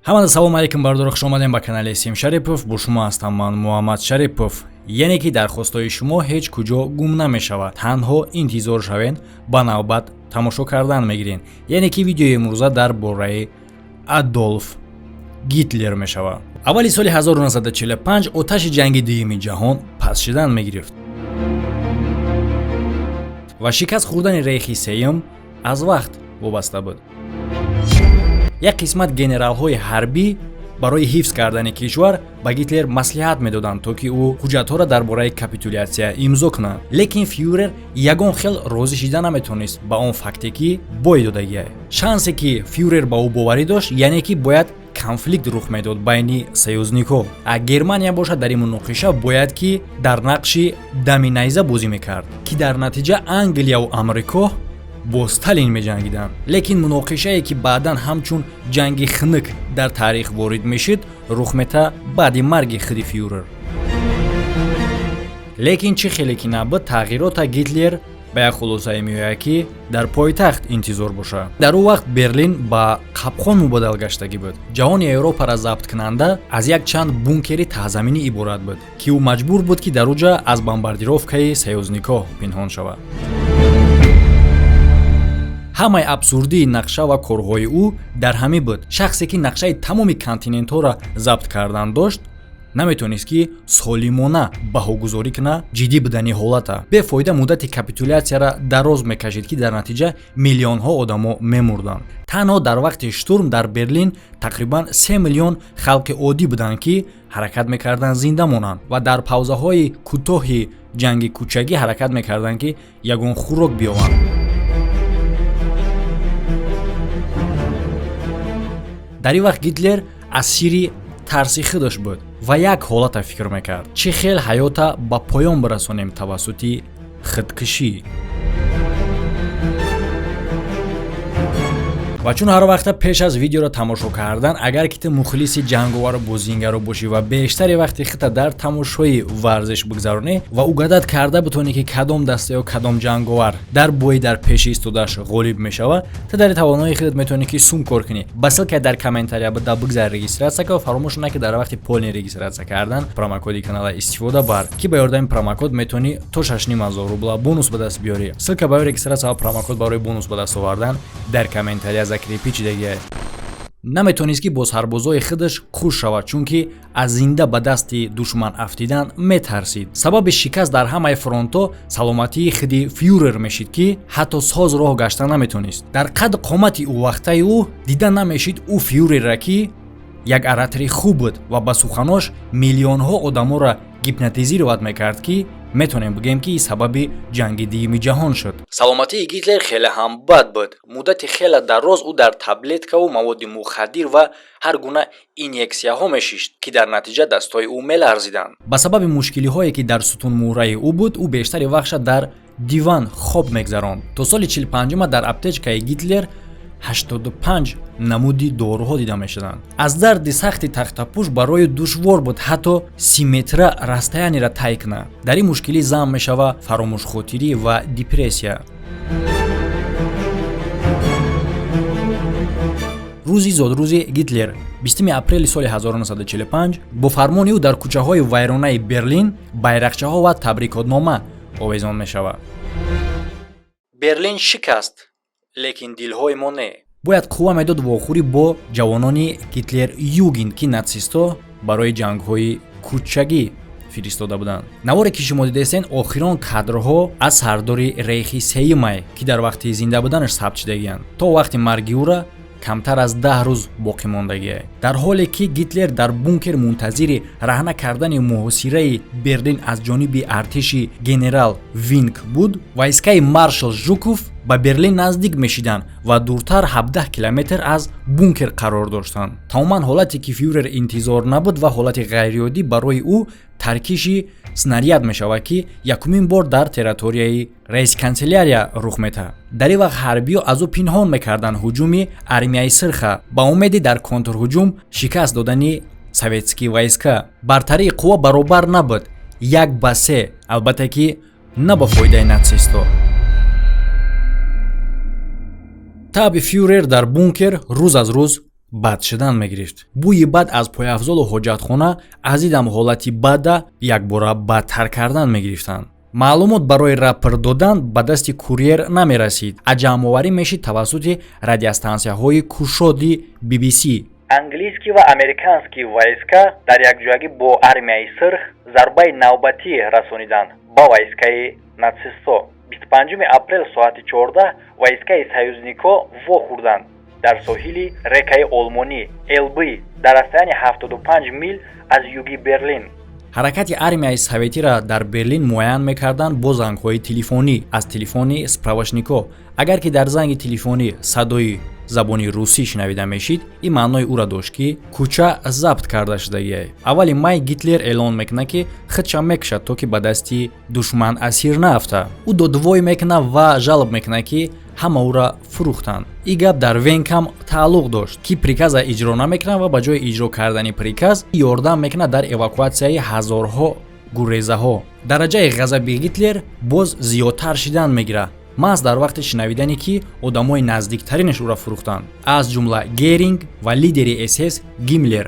ҳамада салом алейкум, бардор хуш омадем ба канали Сим Шарипов. Бо шумо ҳастам ман Муҳаммад Шарипов. Яне ки дархостҳои шумо ҳеҷ куҷо гум намешавад, танҳо интизор шавен, ба навбат тамошо кардан мегирен. Яне ки видеои имрӯза дар бораи Адольф Гитлер мешавад. Аввали соли 1945 оташи ҷанги дуюми ҷаҳон пас шидан мегирифт ва шикаст хӯрдани рейхи сеюм аз вақт вобаста буд. як қисмат генералҳои ҳарбӣ барои ҳифз кардани кишвар ба Гитлер маслиҳат медоданд, то ки ӯ ҳуҷҷатҳоро дар бораи капитулятсия имзо кунад. Лекин фюрер ягон хел розӣ шида наметавонист ба он факте ки бой додагиай. Шансе ки фюрер ба ӯ боварӣ дошт, яъне ки бояд конфликт рух медод байни союзникҳо. Германия бошад, дар ин муноқиша бояд ки дар нақши дами найза бозӣ мекард, ки дар натиҷа Англияву Амрико бо Сталин меҷангиданд. Лекин муноқишае ки баъдан ҳамчун ҷанги хунук дар таърих ворид мешид, рух мета баъди марги худи фюрер. Лекин чӣ хеле ки набуд, тағйирота Гитлер ба як хулосае меояд ки дар пойтахт интизор бошад. Дар он вақт Берлин ба қабхон мубоддал гаштагӣ буд. ҷаҳони Европаро забт кунанда аз як чанд бункери таҳзаминӣ иборат буд, ки ӯ маҷбур буд ки дар уҷа аз бомбардировкаи союзникҳо пинҳон шавад. ҳамаи абсурдии нақша ва корҳои ӯ дар ҳамин буд. Шахсе ки нақшаи тамоми континентҳоро забт кардан дошт, наметавонист ки солимона баҳогузорӣ куна ҷиддӣ будани ҳолата. Бефоида муддати капитулятсияро дароз мекашид, ки дар натиҷа миллионҳо одамо мемурданд. танҳо дар вақти штурм дар Берлин тақрибан 3 миллион халқи оддӣ буданд, ки ҳаракат мекарданд зинда монанд ва дар паузаҳои кӯтоҳи ҷанги кӯчагӣ ҳаракат мекарданд, ки ягон хӯрок биёбанд. дар ин вақт Гитлер асири тарси худаш буд ва як ҳолата фикр мекард: чӣ хел ҳаёта ба поён бирасонем тавассути худкушӣ. ва чун ҳар вақта пеш аз видеоро тамошо кардан, агар ки ту мухлиси ҷанговару бозингаро бошӣ ва бештари вақти худта дар тамошои варзиш бигзаронӣ ва угадат карда бутонӣ ки кадом даста ё кадом ҷанговар дар бои дар пеши истодааш ғолиб мешавад, ту дар тавонои худат метавонӣ ки сум кор кунӣ. Ба ссилкаи дар комментария буда бигзар регистратсия кун ва фаромӯш накун ки дар вақти полни регистратсия кардан промокоди канала истифода бар, ки ба ёрдами промокод метавонӣ то 6500 рубла бонус ба даст биёрӣ. Ссилка барои регистратсия ва промокод барои бонус ба даст овардан дар комментария закри пичидагиай. Наметавонист ки бо сарбозои худаш хуш шавад, чунки аз зинда ба дасти душман афтидан метарсид. Сабаби шикаст дар ҳамаи фронтҳо саломатии худи фюрер мешид, ки ҳатто соз роҳ гашта наметавонист. Дар қадди қомати ӯ вақтаи ӯ дида намешид ӯ фюрера, ки як оратори хуб буд ва ба суханош миллионҳо одаморо гипнотизировать мекард, ки метавонем бигем ки сабаби ҷанги дуюми ҷаҳон шуд. саломатии Гитлер хеле ҳам бад буд. муддати хеле дароз ӯ дар таблеткаву маводи мухаддир ва ҳар гуна инъексияҳо мешишт, ки дар натиҷа дастҳои ӯ меларзиданд. ба сабаби мушкилиҳое ки дар сутунмӯҳраи ӯ буд, ӯ бештари вақтша дар диван хоб мегзаронд. то соли 45 дар аптечкаи Гитлер 85 намуди доруҳо дида мешуданд. аз дарди сахти тахтапуш барои душвор буд ҳатто 30 метра расстояниро тай кунад. дар ин мушкилӣ зам мешава фаромӯшхотирӣ ва депрессия. рӯзи зодрӯзи Гитлер 20 апрели соли 1945 бо фармони ӯ дар кӯчаҳои вайронаи Берлин байрақчаҳо ва табрикотнома овезон мешавад. Берлин шикаст, лекин дилҳои мо не. бояд қувва медод вохӯрӣ бо ҷавонони Гитлер Югенд, ки натсистҳо барои ҷангҳои кӯчагӣ фиристода буданд. наворе ки шумо дидестен охирон кадрҳо аз сардори рейхи сеюмай, ки дар вақти зинда буданаш сабт шудагиянд. то вақти марги ӯра камтар аз 10 рӯз боқӣ мондагиай. дар ҳоле ки Гитлер дар бункер мунтазири раҳна кардани муҳосираи Берлин аз ҷониби артиши генерал Винк буд, войскаи маршал Жуков ба Берлин наздик мешиданд ва дуртар 17 километр аз бункер қарор доштанд. тамоман ҳолате ки фюрер интизор набуд ва ҳолати ғайриоддӣ барои ӯ таркиши снаряд мешавад, ки якумин бор дар территорияи рейхсканцелярия рух метаҳад. дар ин вақт ҳарбиё аз ӯ пинҳон мекарданд ҳуҷуми армияи сирха ба умеди дар контрҳуҷум шикаст додани советскии войска. бартарии қувва баробар набуд, 1-3, албатта ки на ба фоидаи натсистҳо. таби фюрер дар бункер рӯз аз рӯз бад шидан мегирифт. бӯи бад аз пойафзолу ҳоҷатхона аз идам ҳолати бада якбора бадтар кардан мегирифтанд. маълумот барои рапор додан ба дасти курьер намерасид. аҷамоварӣ мешид тавассути радиостансияҳои кушоди BBC. английский ва американский войска дар якҷоягӣ бо армияи сирх зарбаи навбатӣ расониданд ба войскаи натсистҳо. 25 апрел соати 14 войскаи саюзникҳо вохӯрданд дар соҳили рекаи олмонӣ Элбӣ дар расстоянии 75 мил аз юги Берлин. ҳаракати армияи советиро дар Берлин муайян мекарданд бо зангҳои телефонӣ аз телефони справочникҳо. агар ки дар занги телефонӣ садои забони русӣ шунавида мешид, ин маънои уро дошт ки кӯча забт карда шудагиае. аввали май Гитлер эълон мекунад ки худша мекушад то ки ба дасти душман асир наафта. ӯ додвой мекунад ва жалб мекунад ки ҳама ӯро фурӯхтанд. ин гап дар Венкам тааллуқ дошт ки приказа иҷро намекунад ва ба ҷои иҷро кардани приказ ёрдам мекунад дар эвакуатсияи ҳазорҳо гурезаҳо. дараҷаи ғазаби Гитлер боз зиёдтар шидан мегирад. маҳз дар вақти шунавидане ки одамои наздиктаринаш ӯро фурӯхтанд, аз ҷумла Геринг ва лидери СС Гиммлер.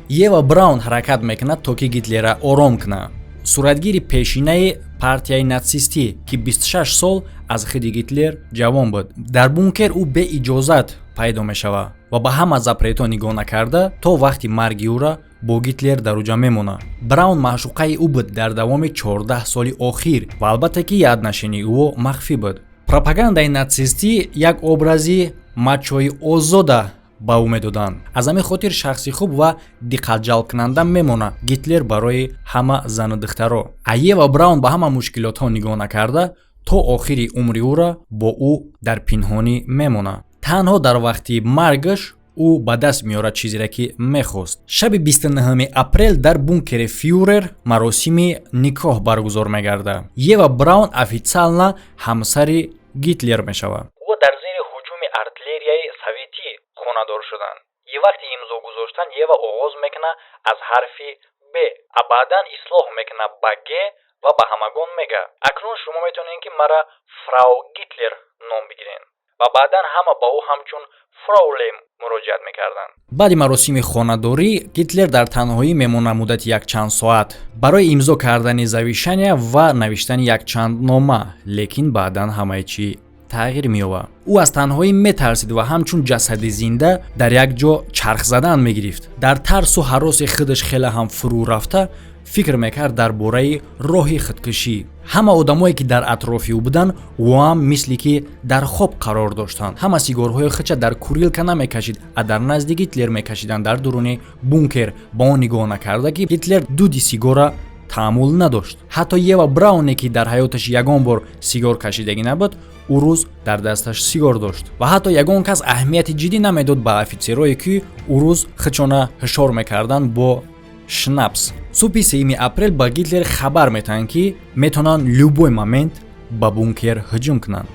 Ева Браун ҳаракат мекунад то ки Гитлерро ором кунад. суратгири пешинаи партияи натсистӣ ки 26 сол аз худи Гитлер ҷавон буд. дар бункер ӯ беиҷозат пайдо мешавад ва ба ҳама запретҳо нигоҳ накарда то вақти марги ӯро бо Гитлер дар уҷа мемонад. Браун маъшуқаи ӯ буд дар давоми 14 соли охир ва албатта ки яднашини ӯ махфӣ буд. пропагандаи натсистӣ як образи мачои озода ба ӯ медоданд. аз ҳамин хотир шахси хуб ва диққатҷалбкунанда мемонад Гитлер барои ҳама зану духтаро. Ева Браун ба ҳама мушкилотҳо нигоҳ накарда то охири умри ӯро бо ӯ дар пинҳонӣ мемонад. танҳо дар вақти маргаш ӯ ба даст меорад чизере ки мехост. шаби 29 апрел дар бункери фюрер маросими никоҳ баргузор мегардад. Ева Браун официална ҳамсари Гитлер мешавад. ӯ дар зери ҳуҷуми артиллерияи советӣ хонадор шуданд. ин вақти имзо гузоштан Ева оғоз мекунад аз ҳарфи Б, а баъдан ислоҳ мекунад ба Г ва ба ҳамагон мега: акнун шумо метавонед ки мара фрау Гитлер ном бигиред. ва баъдан ҳама ба ӯ ҳамчун фраулем муроҷиат мекарданд. баъди маросими хонадорӣ Гитлер дар танҳоӣ мемонад муддати якчанд соат барои имзо кардани завишания ва навиштани якчанд нома, лекин баъдан ҳамаи чӣ тағйир меёбад. ӯ аз танҳоӣ метарсид ва ҳамчун ҷасади зинда дар як ҷо чарх задан мегирифт. дар тарсу ҳароси худаш хеле ҳам фурӯ рафта фикр мекард дар бораи роҳи худкушӣ. ҳама одамое ки дар атрофи ӯ буданд ӯам мисли ки дар хоб қарор доштанд. ҳама сигарҳои худша дар курилка намекашид, а дар назди Гитлер мекашиданд. дар дуруни бункер ба он нигоҳ накарда ки Гитлер дуди сигора таъмул надошт. ҳатто Ева Брауне ки дар ҳаёташ ягон бор сигор кашидагӣ набуд, ӯ рӯз дар дасташ сигор дошт ва ҳатто ягон кас аҳамияти ҷиддӣ намедод ба офитсерое ки ӯ рӯз худшона ҳушор мекарданд бо шнапс. субҳи 3 апрел ба Гитлер хабар метаҳанд ки метавонанд любой момент ба бункер ҳуҷум кунанд.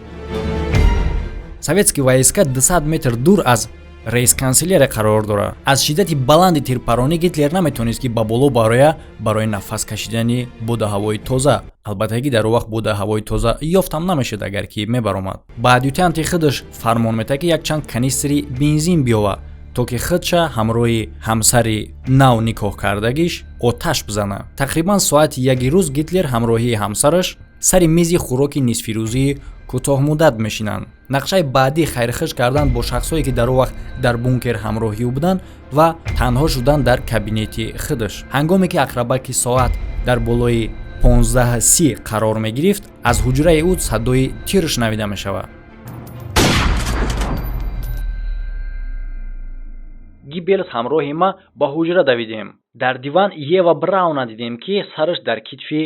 советские войска 200 метр дур аз рейхсканселлерия қарор дорад. аз шиддати баланди тирпаронӣ Гитлер наметавонист ки ба боло бароя барои нафас кашидани бода ҳавои тоза. албатта ки дар он вақт бода ҳавои тоза ёфтам намешуд агар ки мебаромад. ба адъютанти худаш фармон метаҳад ки якчанд канистри бензин биёвад то ки худша ҳамроҳи ҳамсари нав никоҳ кардагиш оташ бизанад. тақрибан соати 1 рӯз Гитлер ҳамроҳии ҳамсараш сари мизи хӯроки нисфирӯзии кӯтоҳмуддат мешинанд. нақшаи баъдӣ хайрхуш кардан бо шахсое ки дар он вақт дар бункер ҳамроҳӣ буданд ва танҳо шудан дар кабинети худаш. ҳангоме ки ақрабаки соат дар болои 15:30 қарор мегирифт, аз ҳуҷраи ӯ садои тир шунавида мешавад. Гиббелс ҳамроҳи ма ба ҳуҷра давидем. дар диван Ева Брауна дидем ки сараш дар китфи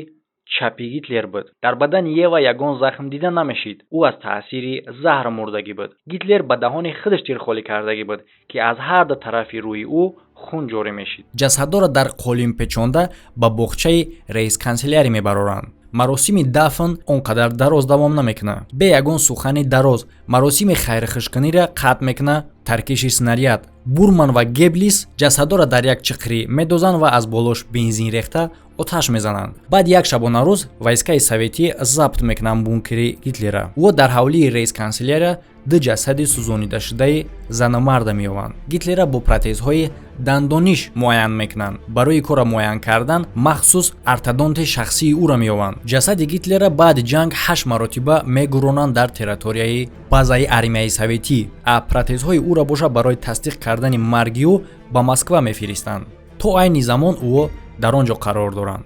чапи Гитлер буд. дар бадани Ева ягон захм дида намешид. ӯ аз таъсири заҳр мурдагӣ буд. Гитлер ба даҳони худаш тирхолӣ кардагӣ буд ки аз ҳар ду тарафи рӯи ӯ хун ҷорӣ мешид. ҷасаддора дар қолин печонда ба боғчаи рейхсканселярӣ мебароранд. маросими дафн он қадар дароз давом намекунад. бе ягон сухани дароз маросими хайрхушкуниро қатъ мекунад таркиши снаряд Бурман ва Геблис ҷасадора дар як чиқрӣ медозанд ва аз болош бензин рехта оташ мезананд. Баъд як шабона рӯз войскаи советӣ забт мекунанд бункери Гитлера. Ӯ дар ҳавлии рейс-канселярия ду ҷасади сӯзонидашудаи зану марда меёбанд. Гитлера бо протезҳои дандониш муайян мекунанд. Барои кора муайян кардан махсус ортодонти шахсии ӯро меёбанд. Ҷасади Гитлера баъди ҷанг 8 маротиба мегӯронанд дар территорияи базаи армияи советӣ. Протезҳои ӯро боша барои тасдиқ кардани марги ӯ ба Москва мефиристанд. То айни замон ӯ дар он ҷо қарор доранд.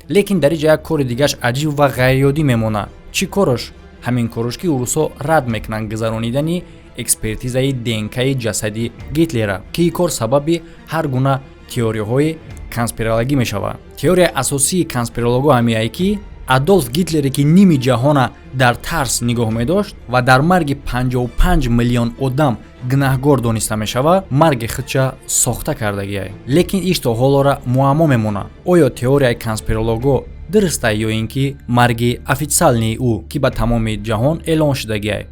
лекин дар инҷа як кори дигааш аҷиб ва ғайриёдӣ мемонад. Чӣ корош? Ҳамин корош ки русо рад мекунанд гузаронидани экспертизаи ДНК-и ҷасади Гитлера, ки ин кор сабаби ҳар гуна теорияҳои конспирологӣ мешавад. Теорияи асосии конспиролого ҳамияе ки Адольф Гитлере ки ними ҷаҳона дар тарс нигоҳ медошт ва дар марги 55 миллион одам гунаҳгор дониста мешавад, марги худша сохта кардагиай. Лекин иш то ҳолора муаммо мемонад. Оё теорияи конспиролого дуруст ё ин ки марги официални ӯ ки ба тамоми ҷаҳон эълон шудагиай?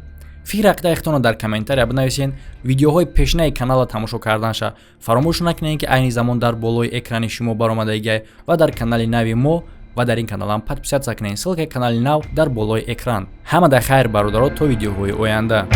фикри ақидаихтонро дар комментария бинависед. Видеоҳои пешинаи канала тамошо карданша фаромӯш накунед ки айни замон дар болои экрани шумо баромадагиай ва дар канали нави мо ва дар ин каналам подписатсия кунед. Ссилкаи канали нав дар болои экран. Ҳамадай хайр бародаро, то видеоҳои оянда.